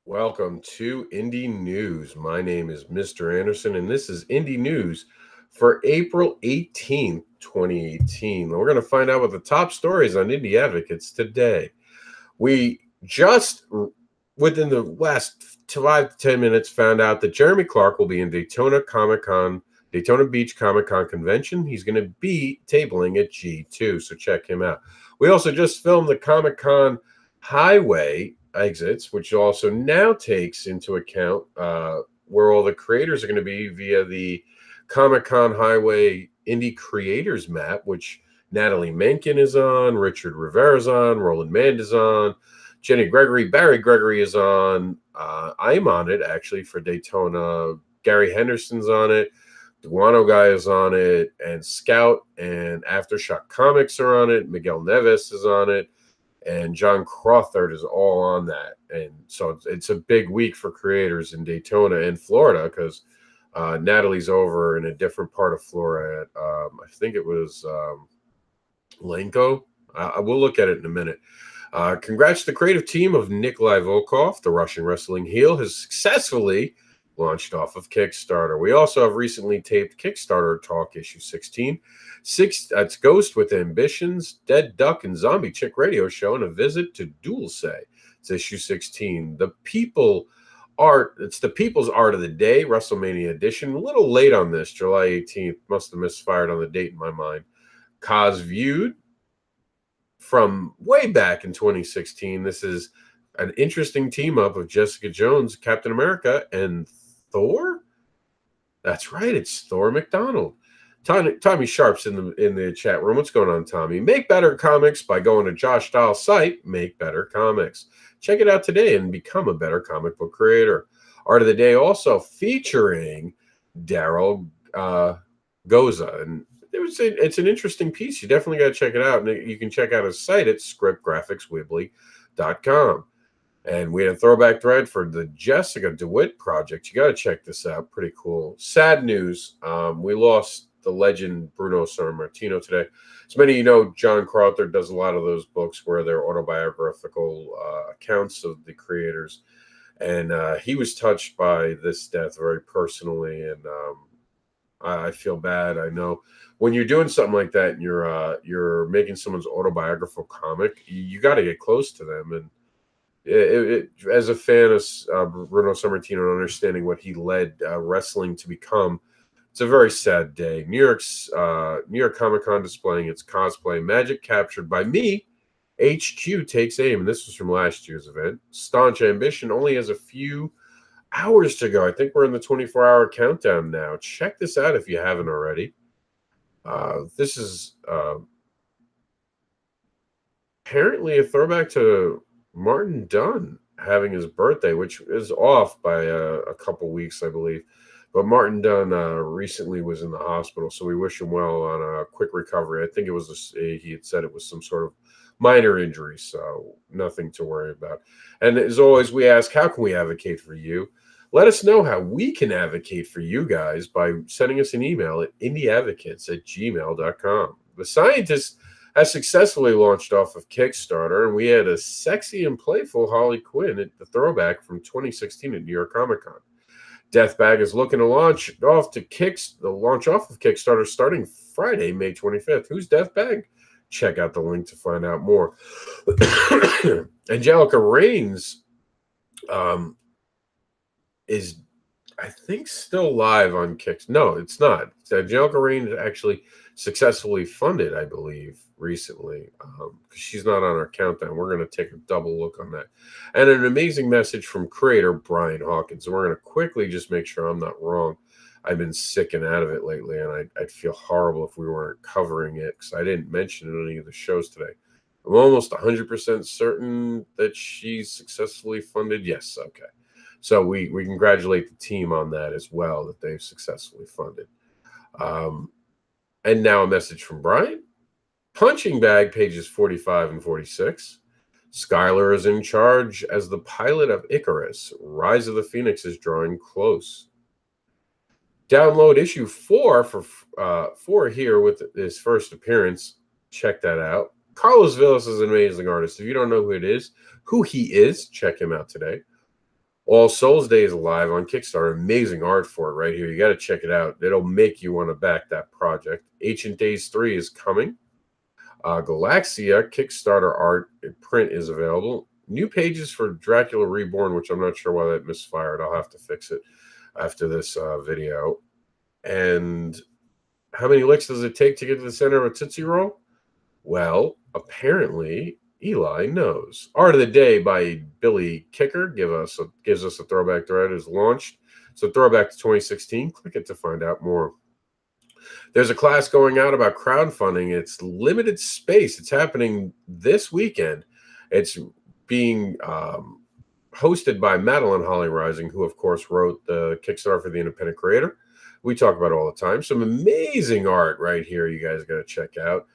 Welcome to Indie News. My name is Mr. Anderson, and this is Indie News for April 18th, 2018. We're going to find out what the top stories on Indie Advocates today. We just, within the last 5 to 10 minutes, found out that Jeremy Clark will be in Daytona Daytona Beach Comic Con convention. He's going to be tabling at G2, so check him out. We also just filmed the Comic Con highway exits, which also now takes into account where all the creators are going to be via the Comic Con Highway Indie Creators map, which Natalie Menken is on, Richard Rivera's on, Roland Mand is on, Jenny Gregory, Barry Gregory is on. I'm on it actually for Daytona. Gary Henderson's on it. The Guano Guy is on it, and Scout and Aftershock Comics are on it. Miguel Neves is on it, and John Crawford is all on that. And so it's a big week for creators in Daytona and Florida because Natalie's over in a different part of Florida. I think it was Lanco. I will look at it in a minute. Congrats to the creative team of Nikolai Volkov. The Russian wrestling heel has successfully launched off of Kickstarter. We also have recently taped Kickstarter Talk issue 16. That's Ghost with Ambitions, Dead Duck, and Zombie Chick Radio Show, and a visit to Dulce. It's issue 16. It's the People's Art of the Day, WrestleMania edition. A little late on this, July 18th. Must have misfired on the date in my mind. Cause Viewed from way back in 2016. This is an interesting team up of Jessica Jones, Captain America, and Thor. That's right, it's Thor McDonald. Tommy Sharp's in the chat room. What's going on, Tommy? Make better comics by going to Josh Stahl's site, Make Better Comics. Check it out today and become a better comic book creator. Art of the Day also featuring Daryl Goza, and it's an interesting piece. You definitely got to check it out. And you can check out his site at scriptgraphicswibbly.com. And we had a throwback thread for the Jessica DeWitt project. You got to check this out. Pretty cool. Sad news. We lost the legend Bruno Sammartino today. As many of you know, John Crawford does a lot of those books where they're autobiographical accounts of the creators. And he was touched by this death very personally. And I feel bad. I know when you're doing something like that and you're making someone's autobiographical comic, you got to get close to them. And as a fan of Bruno Sammartino and understanding what he led wrestling to become, it's a very sad day. New York Comic Con displaying its cosplay Magic Captured by Me. HQ takes aim, and this was from last year's event. Staunch Ambition only has a few hours to go. I think we're in the 24-hour countdown now. Check this out if you haven't already. This is apparently a throwback to Martin Dunn having his birthday, which is off by a couple weeks, I believe. But Martin Dunn recently was in the hospital, so we wish him well on a quick recovery. I think it was he had said it was some sort of minor injury, so nothing to worry about. And as always, we ask, how can we advocate for you? Let us know how we can advocate for you guys by sending us an email at indieadvocates@gmail.com. The Scientist has successfully launched off of Kickstarter, and we had a sexy and playful Harley Quinn at the throwback from 2016 at New York Comic Con. Deathbag is looking to launch off of Kickstarter starting Friday, May 25th. Who's Deathbag? Check out the link to find out more. Angelica Reigns is, I think, still live on Kickstarter. No, it's not. Angelica Reigns actually successfully funded, I believe, recently. She's not on our countdown. We're going to take a double look on that. And an amazing message from creator Brian Hawkins. And we're going to quickly just make sure I'm not wrong. I've been sick and out of it lately, and I'd feel horrible if we weren't covering it because I didn't mention it in any of the shows today. I'm almost 100% certain that she's successfully funded. Yes, okay. So we congratulate the team on that as well, that they've successfully funded. And now a message from Brian. Punching Bag, pages 45 and 46. Skylar is in charge as the pilot of Icarus. Rise of the Phoenix is drawing close. Download issue 4 for here with his first appearance. Check that out. Carlos Villas is an amazing artist. If you don't know who he is, check him out today. All Souls Day is live on Kickstarter. Amazing art for it right here. You got to check it out. It'll make you want to back that project. Ancient Days 3 is coming. Galaxia Kickstarter art print is available. New pages for Dracula Reborn, which I'm not sure why that misfired. I'll have to fix it after this video. And how many licks does it take to get to the center of a Tootsie Roll? Well, apparently Eli knows. Art of the Day by Billy Kicker gives us a throwback thread. Is launched. So throwback to 2016. Click it to find out more. There's a class going out about crowdfunding. It's limited space. It's happening this weekend. It's being hosted by Madeline Holly Rising, who, of course, wrote the Kickstarter for the Independent Creator. We talk about it all the time. Some amazing art right here you guys got to check out.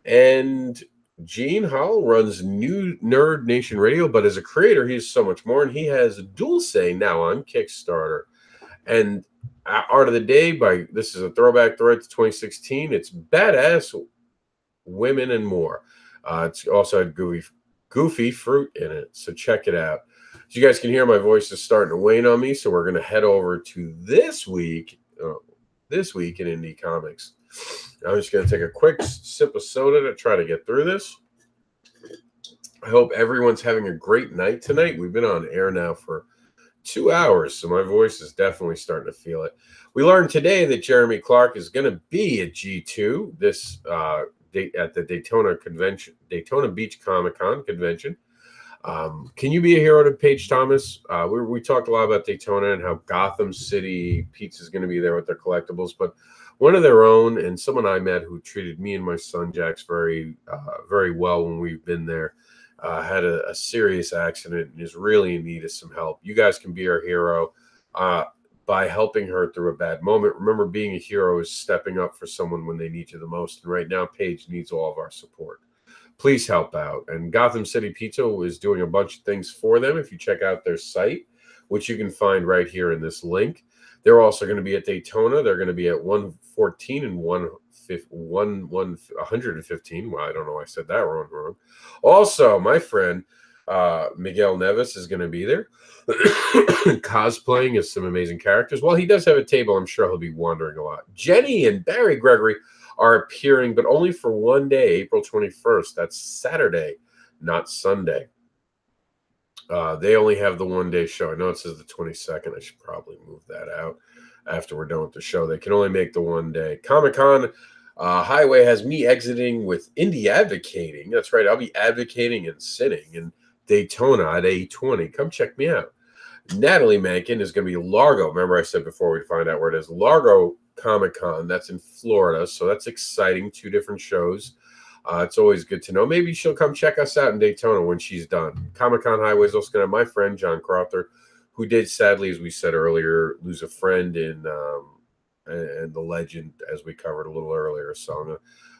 And Gene Hall runs New Nerd Nation Radio, but as a creator, he's so much more. And he has Dulce now on Kickstarter. And Art of the Day this is a throwback thread to 2016. It's Badass Women and More. It's also had goofy fruit in it, so check it out. As you guys can hear, my voice is starting to wane on me, so we're going to head over to this week in indie comics. I'm just going to take a quick sip of soda to try to get through this. I hope everyone's having a great night tonight. We've been on air now for 2 hours, so my voice is definitely starting to feel it. We learned today that Jeremy Clark is going to be at G2 this at the Daytona Beach Comic-Con convention. Can you be a hero to Paige Thomas? We talked a lot about Daytona and how Gotham City Pizza is going to be there with their collectibles, but one of their own, and someone I met who treated me and my son Jax very well when we've been there, had a serious accident and is really in need of some help. You guys can be our hero by helping her through a bad moment. Remember, being a hero is stepping up for someone when they need you the most. And right now, Paige needs all of our support. Please help out. And Gotham City Pizza is doing a bunch of things for them. If you check out their site, which you can find right here in this link, they're also going to be at Daytona. They're going to be at 114 and 115. Well, I don't know. I said that wrong. Also, my friend Miguel Neves is going to be there cosplaying as some amazing characters. Well, he does have a table. I'm sure he'll be wandering a lot. Jenny and Barry Gregory are appearing, but only for one day, April 21st. That's Saturday, not Sunday. They only have the one-day show. I know it says the 22nd. I should probably move that out after we're done with the show. They can only make the one day. Comic-Con Highway has me exiting with indie advocating. That's right. I'll be advocating and sitting in Daytona at 8:20. Come check me out. Natalie Mankin is going to be Largo. Remember I said before we find out where it is. Largo Comic-Con. That's in Florida. So that's exciting. 2 different shows. It's always good to know. Maybe she'll come check us out in Daytona when she's done. Comic-Con Highway is also going to have my friend John Crofter, who did, sadly, as we said earlier, lose a friend in and the legend, as we covered a little earlier. So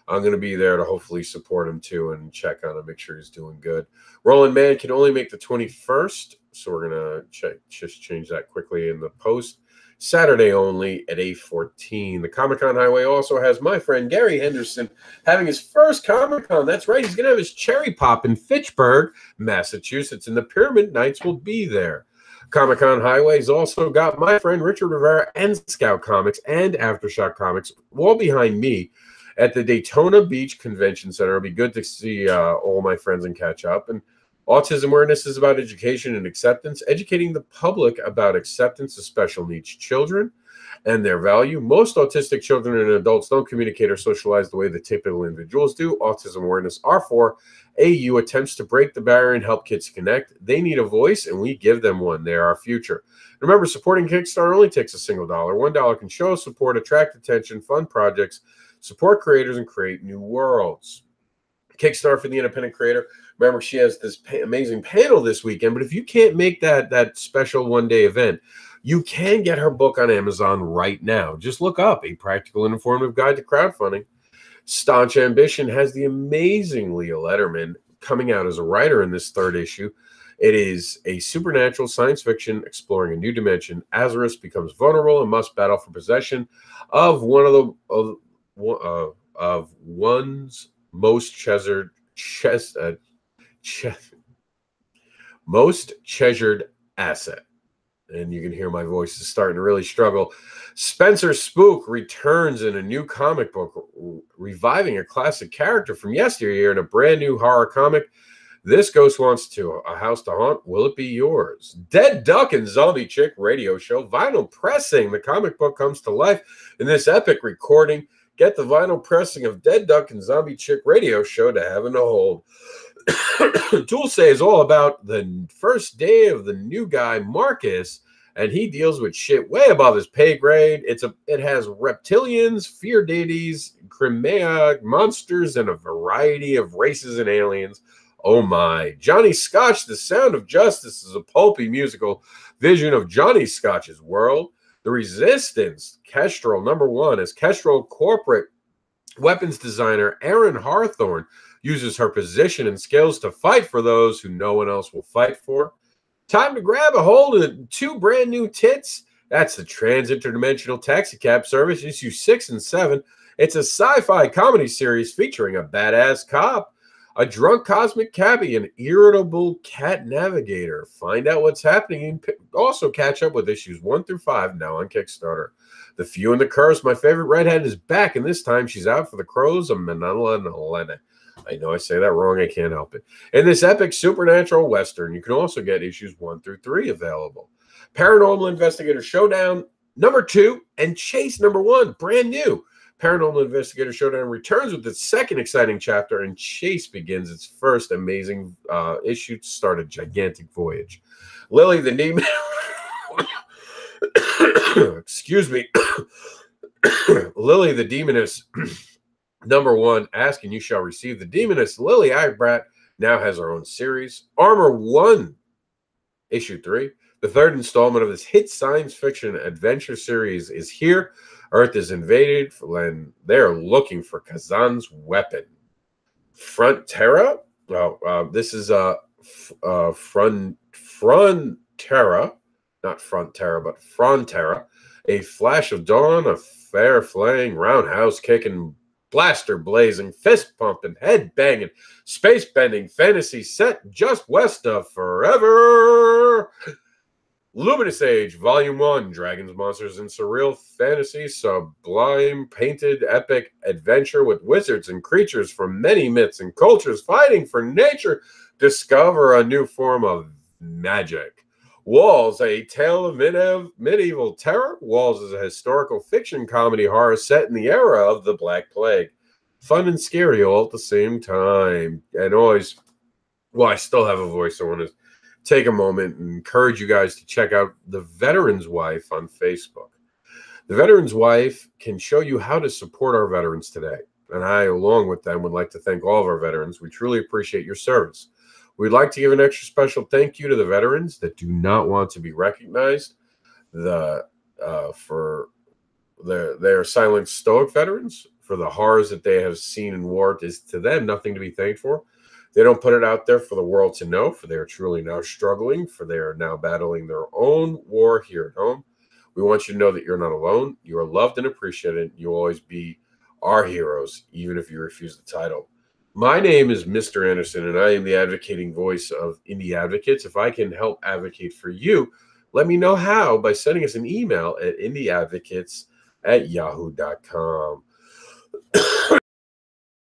I'm going to be there to hopefully support him too and check on him, make sure he's doing good. Roland Mann can only make the 21st, so we're going to just change that quickly in the post. Saturday only at 8:14. The Comic-Con Highway also has my friend Gary Henderson having his first Comic-Con. That's right. He's going to have his Cherry Pop in Fitchburg, Massachusetts, and the Pyramid Knights will be there. Comic-Con Highway's also got my friend Richard Rivera and Scout Comics and Aftershock Comics all behind me at the Daytona Beach Convention Center. It'll be good to see all my friends and catch up. And Autism Awareness is about education and acceptance, educating the public about acceptance of special needs children and their value. Most autistic children and adults don't communicate or socialize the way the typical individuals do. Autism Awareness, R4 AU, attempts to break the barrier and help kids connect. They need a voice, and we give them one. They're our future. Remember, supporting Kickstarter only takes a single dollar. $1 can show support, attract attention, fund projects, support creators, and create new worlds. Kickstarter for the Independent Creator. Remember, she has this amazing panel this weekend, but if you can't make that special one-day event, you can get her book on Amazon right now. Just look up A Practical and Informative Guide to Crowdfunding. Staunch Ambition has the amazing Leah Letterman coming out as a writer in this 3rd issue. It is a supernatural science fiction exploring a new dimension. Azarus becomes vulnerable and must battle for possession of one's most treasured asset. and you can hear my voice is starting to really struggle. Spencer Spook returns in a new comic book, reviving a classic character from yesteryear in a brand new horror comic. This ghost wants to a house to haunt. Will it be yours? Dead Duck and Zombie Chick radio show. Vinyl pressing. The comic book comes to life in this epic recording. Get the vinyl pressing of Dead Duck and Zombie Chick radio show to heaven to hold. Dulce is all about the first day of the new guy, Marcus, and he deals with shit way above his pay grade. It has reptilians, fear deities, Crimea monsters, and a variety of races and aliens. Oh my. Johnny Scotch, The Sound of Justice, is a pulpy musical vision of Johnny Scotch's world. The Resistance, Kestrel #1, as Kestrel corporate weapons designer Erin Hawthorne uses her position and skills to fight for those who no one else will fight for. Time to grab a hold of 2 brand new tits. That's the Trans-Interdimensional Taxi Cab Service, issue 6 and 7. It's a sci-fi comedy series featuring a badass cop, a drunk cosmic cabbie, an irritable cat navigator. Find out what's happening and also catch up with issues 1 through 5 now on Kickstarter. The Few and the Curse, my favorite redhead, is back, and this time she's out for the crows of Manala and Helena. I know I say that wrong. I can't help it. In this epic supernatural western, you can also get issues 1 through 3 available. Paranormal Investigator Showdown #2 and Chase #1, brand new. Paranormal Investigator Showdown returns with its second exciting chapter, and Chase begins its first amazing issue to start a gigantic voyage. Lily the Demon... Excuse me. Lily the Demoness... #1, Ask and You Shall Receive. The Demoness Lily Eibrat now has her own series. Armor 1, issue 3. The third installment of this hit science fiction adventure series is here. Earth is invaded and they're looking for Kazan's weapon. Frontera? This is Frontera, not Frontera, but Frontera. A flash of dawn, a fair flaying, roundhouse kicking, blaster blazing, fist pumping, head banging, space bending fantasy set just west of Forever. Luminous Age, Volume 1, Dragons, Monsters, and Surreal Fantasy, sublime, painted, epic adventure with wizards and creatures from many myths and cultures fighting for nature. Discover a new form of magic. Walls, a tale of medieval terror. Walls is a historical fiction comedy horror set in the era of the Black Plague. Fun and scary all at the same time. And always, well, I still have a voice. I want to take a moment and encourage you guys to check out The Veteran's Wife on Facebook. The Veteran's Wife can show you how to support our veterans today. And I, along with them, would like to thank all of our veterans. We truly appreciate your service. We'd like to give an extra special thank you to the veterans that do not want to be recognized. For their silent stoic veterans, for the horrors that they have seen in war, is to them nothing to be thanked for. They don't put it out there for the world to know, for they are truly now struggling, for they are now battling their own war here at home. We want you to know that you're not alone. You are loved and appreciated. You'll always be our heroes, even if you refuse the title. My name is Mr. Anderson, and I am the advocating voice of Indie Advocates. If I can help advocate for you, let me know how by sending us an email at indieadvocates@yahoo.com.